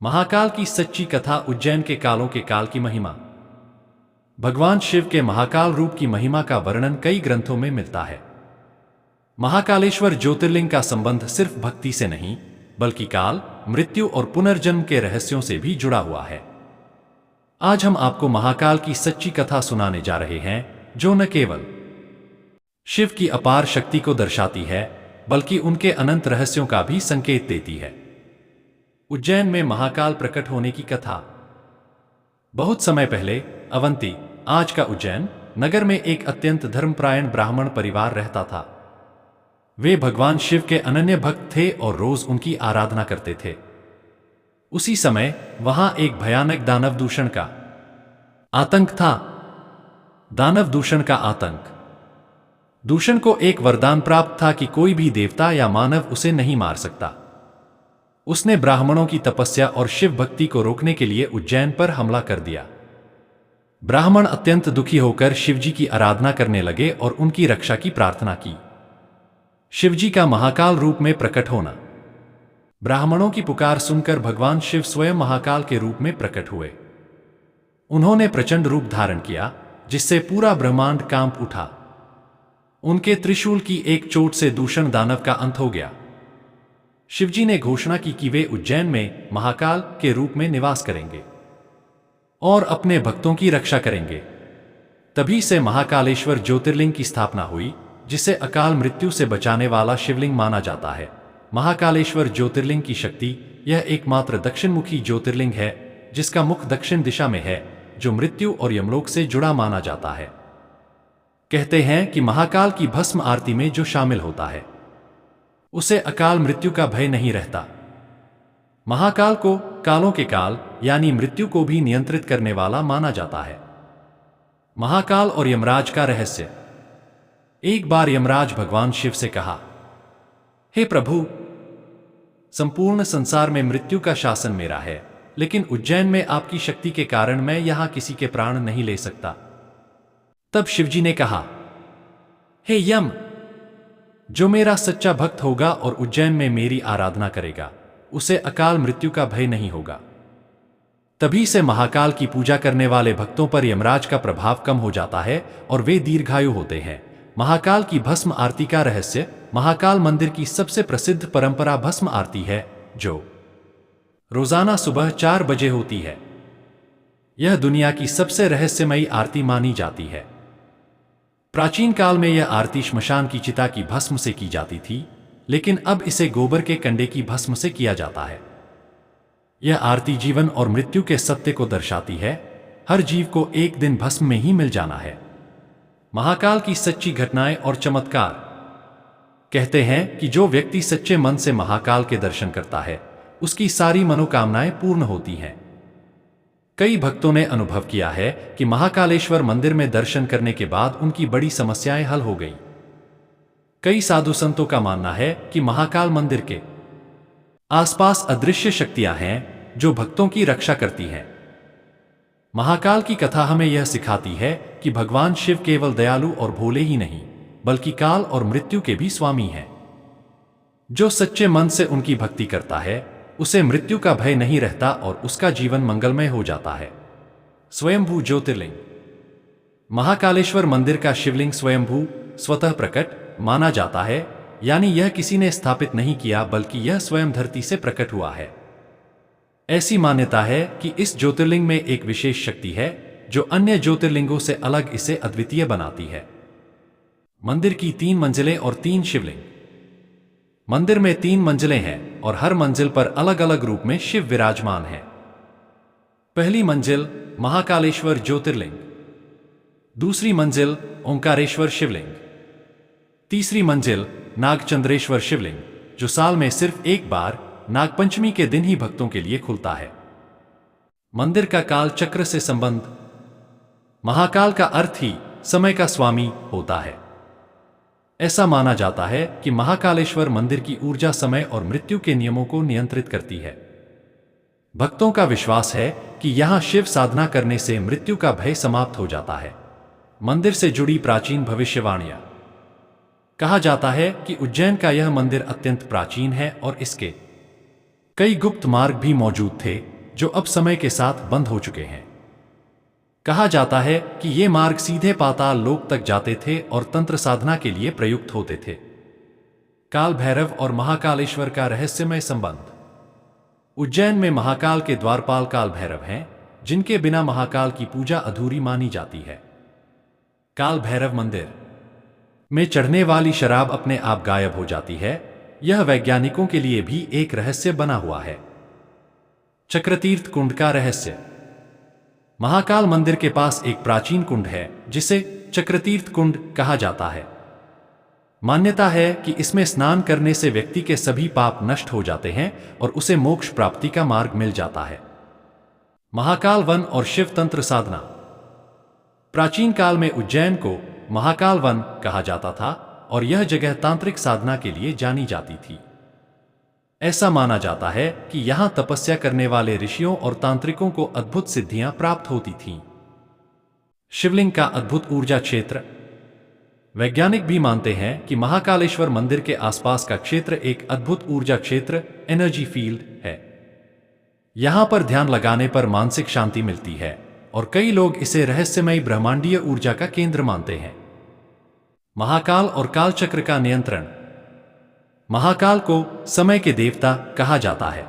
महाकाल की सच्ची कथा। उज्जैन के कालों के काल की महिमा। भगवान शिव के महाकाल रूप की महिमा का वर्णन कई ग्रंथों में मिलता है। महाकालेश्वर ज्योतिर्लिंग का संबंध सिर्फ भक्ति से नहीं, बल्कि काल, मृत्यु और पुनर्जन्म के रहस्यों से भी जुड़ा हुआ है। आज हम आपको महाकाल की सच्ची कथा सुनाने जा रहे हैं, जो न केवल शिव की अपार शक्ति को दर्शाती है, बल्कि उनके अनंत रहस्यों का भी संकेत देती है। उज्जैन में महाकाल प्रकट होने की कथा। बहुत समय पहले अवंती, आज का उज्जैन नगर में एक अत्यंत धर्मपरायण ब्राह्मण परिवार रहता था। वे भगवान शिव के अनन्य भक्त थे और रोज उनकी आराधना करते थे। उसी समय वहां एक भयानक दानव दूषण का आतंक था। दानव दूषण का आतंक। दूषण को एक वरदान प्राप्त था कि कोई भी देवता या मानव उसे नहीं मार सकता। उसने ब्राह्मणों की तपस्या और शिव भक्ति को रोकने के लिए उज्जैन पर हमला कर दिया। ब्राह्मण अत्यंत दुखी होकर शिवजी की आराधना करने लगे और उनकी रक्षा की प्रार्थना की। शिवजी का महाकाल रूप में प्रकट होना। ब्राह्मणों की पुकार सुनकर भगवान शिव स्वयं महाकाल के रूप में प्रकट हुए। उन्होंने प्रचंड रूप धारण किया, जिससे पूरा ब्रह्मांड कांप उठा। उनके त्रिशूल की एक चोट से दूषण दानव का अंत हो गया। शिवजी ने घोषणा की कि वे उज्जैन में महाकाल के रूप में निवास करेंगे और अपने भक्तों की रक्षा करेंगे। तभी से महाकालेश्वर ज्योतिर्लिंग की स्थापना हुई, जिसे अकाल मृत्यु से बचाने वाला शिवलिंग माना जाता है। महाकालेश्वर ज्योतिर्लिंग की शक्ति। यह एकमात्र दक्षिणमुखी ज्योतिर्लिंग है, जिसका मुख दक्षिण दिशा में है, जो मृत्यु और यमलोक से जुड़ा माना जाता है। कहते हैं कि महाकाल की भस्म आरती में जो शामिल होता है, उसे अकाल मृत्यु का भय नहीं रहता। महाकाल को कालों के काल यानी मृत्यु को भी नियंत्रित करने वाला माना जाता है। महाकाल और यमराज का रहस्य। एक बार यमराज भगवान शिव से कहा, हे प्रभु, संपूर्ण संसार में मृत्यु का शासन मेरा है, लेकिन उज्जैन में आपकी शक्ति के कारण मैं यहां किसी के प्राण नहीं ले सकता। तब शिवजी ने कहा, हे यम, जो मेरा सच्चा भक्त होगा और उज्जैन में मेरी आराधना करेगा, उसे अकाल मृत्यु का भय नहीं होगा। तभी से महाकाल की पूजा करने वाले भक्तों पर यमराज का प्रभाव कम हो जाता है और वे दीर्घायु होते हैं। महाकाल की भस्म आरती का रहस्य। महाकाल मंदिर की सबसे प्रसिद्ध परंपरा भस्म आरती है, जो रोजाना सुबह 4 बजे होती है। यह दुनिया की सबसे रहस्यमयी आरती मानी जाती है। प्राचीन काल में यह आरती श्मशान की चिता की भस्म से की जाती थी, लेकिन अब इसे गोबर के कंडे की भस्म से किया जाता है। यह आरती जीवन और मृत्यु के सत्य को दर्शाती है। हर जीव को एक दिन भस्म में ही मिल जाना है। महाकाल की सच्ची घटनाएं और चमत्कार। कहते हैं कि जो व्यक्ति सच्चे मन से महाकाल के दर्शन करता है, उसकी सारी मनोकामनाएं पूर्ण होती हैं। कई भक्तों ने अनुभव किया है कि महाकालेश्वर मंदिर में दर्शन करने के बाद उनकी बड़ी समस्याएं हल हो गई। कई साधु संतों का मानना है कि महाकाल मंदिर के आसपास अदृश्य शक्तियां हैं, जो भक्तों की रक्षा करती हैं। महाकाल की कथा हमें यह सिखाती है कि भगवान शिव केवल दयालु और भोले ही नहीं, बल्कि काल और मृत्यु के भी स्वामी हैं। जो सच्चे मन से उनकी भक्ति करता है, उसे मृत्यु का भय नहीं रहता और उसका जीवन मंगलमय हो जाता है। स्वयंभू ज्योतिर्लिंग। महाकालेश्वर मंदिर का शिवलिंग स्वयंभू, स्वतः प्रकट माना जाता है, यानी यह किसी ने स्थापित नहीं किया, बल्कि यह स्वयं धरती से प्रकट हुआ है। ऐसी मान्यता है कि इस ज्योतिर्लिंग में एक विशेष शक्ति है, जो अन्य ज्योतिर्लिंगों से अलग इसे अद्वितीय बनाती है। मंदिर की 3 मंजिलें और 3 शिवलिंग। मंदिर में 3 मंजिलें हैं और हर मंजिल पर अलग अलग रूप में शिव विराजमान है। पहली मंजिल महाकालेश्वर ज्योतिर्लिंग, दूसरी मंजिल ओंकारेश्वर शिवलिंग, तीसरी मंजिल नागचंद्रेश्वर शिवलिंग, जो साल में सिर्फ एक बार नागपंचमी के दिन ही भक्तों के लिए खुलता है। मंदिर का काल चक्र से संबंध। महाकाल का अर्थ ही समय का स्वामी होता है। ऐसा माना जाता है कि महाकालेश्वर मंदिर की ऊर्जा समय और मृत्यु के नियमों को नियंत्रित करती है। भक्तों का विश्वास है कि यहां शिव साधना करने से मृत्यु का भय समाप्त हो जाता है। मंदिर से जुड़ी प्राचीन भविष्यवाणियां। कहा जाता है कि उज्जैन का यह मंदिर अत्यंत प्राचीन है और इसके कई गुप्त मार्ग भी मौजूद थे, जो अब समय के साथ बंद हो चुके हैं। कहा जाता है कि ये मार्ग सीधे पाताल लोक तक जाते थे और तंत्र साधना के लिए प्रयुक्त होते थे। काल भैरव और महाकालेश्वर का रहस्यमय संबंध। उज्जैन में महाकाल के द्वारपाल काल भैरव हैं, जिनके बिना महाकाल की पूजा अधूरी मानी जाती है। काल भैरव मंदिर में चढ़ने वाली शराब अपने आप गायब हो जाती है, यह वैज्ञानिकों के लिए भी एक रहस्य बना हुआ है। चक्रतीर्थ कुंड का रहस्य। महाकाल मंदिर के पास एक प्राचीन कुंड है जिसे चक्रतीर्थ कुंड कहा जाता है। मान्यता है कि इसमें स्नान करने से व्यक्ति के सभी पाप नष्ट हो जाते हैं और उसे मोक्ष प्राप्ति का मार्ग मिल जाता है। महाकाल वन और शिव तंत्र साधना। प्राचीन काल में उज्जैन को महाकाल वन कहा जाता था और यह जगह तांत्रिक साधना के लिए जानी जाती थी। ऐसा माना जाता है कि यहां तपस्या करने वाले ऋषियों और तांत्रिकों को अद्भुत सिद्धियां प्राप्त होती थीं। शिवलिंग का अद्भुत ऊर्जा क्षेत्र। वैज्ञानिक भी मानते हैं कि महाकालेश्वर मंदिर के आसपास का क्षेत्र एक अद्भुत ऊर्जा क्षेत्र एनर्जी फील्ड है। यहां पर ध्यान लगाने पर मानसिक शांति मिलती है और कई लोग इसे रहस्यमयी ब्रह्मांडीय ऊर्जा का केंद्र मानते हैं। महाकाल और कालचक्र का नियंत्रण। महाकाल को समय के देवता कहा जाता है।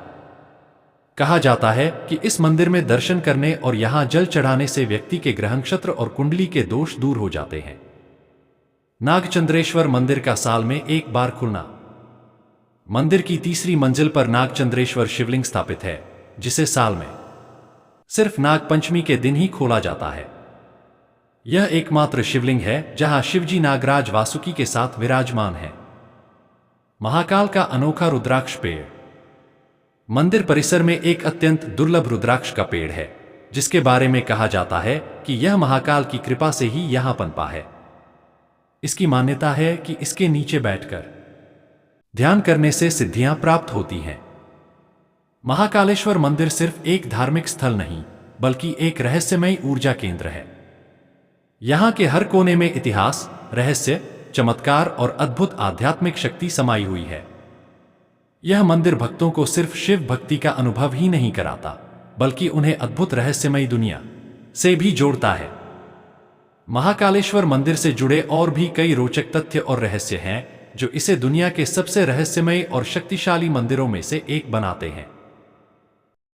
कहा जाता है कि इस मंदिर में दर्शन करने और यहां जल चढ़ाने से व्यक्ति के ग्रह नक्षत्र और कुंडली के दोष दूर हो जाते हैं। नागचंद्रेश्वर मंदिर का साल में एक बार खुलना। मंदिर की तीसरी मंजिल पर नागचंद्रेश्वर शिवलिंग स्थापित है, जिसे साल में सिर्फ नाग पंचमी के दिन ही खोला जाता है। यह एकमात्र शिवलिंग है जहां शिवजी नागराज वासुकी के साथ विराजमान है। महाकाल का अनोखा रुद्राक्ष पेड़। मंदिर परिसर में एक अत्यंत दुर्लभ रुद्राक्ष का पेड़ है, जिसके बारे में कहा जाता है कि यह महाकाल की कृपा से ही यहां पनपा है। इसकी मान्यता है कि इसके नीचे बैठकर ध्यान करने से सिद्धियां प्राप्त होती हैं। महाकालेश्वर मंदिर सिर्फ एक धार्मिक स्थल नहीं, बल्कि एक रहस्यमय ऊर्जा केंद्र है। यहां के हर कोने में इतिहास, रहस्य, चमत्कार और अद्भुत आध्यात्मिक शक्ति समाई हुई है। यह मंदिर भक्तों को सिर्फ शिव भक्ति का अनुभव ही नहीं कराता, बल्कि उन्हें अद्भुत रहस्यमयी दुनिया से भी जोड़ता है। महाकालेश्वर मंदिर से जुड़े और भी कई रोचक तथ्य और रहस्य हैं, जो इसे दुनिया के सबसे रहस्यमयी और शक्तिशाली मंदिरों में से एक बनाते हैं।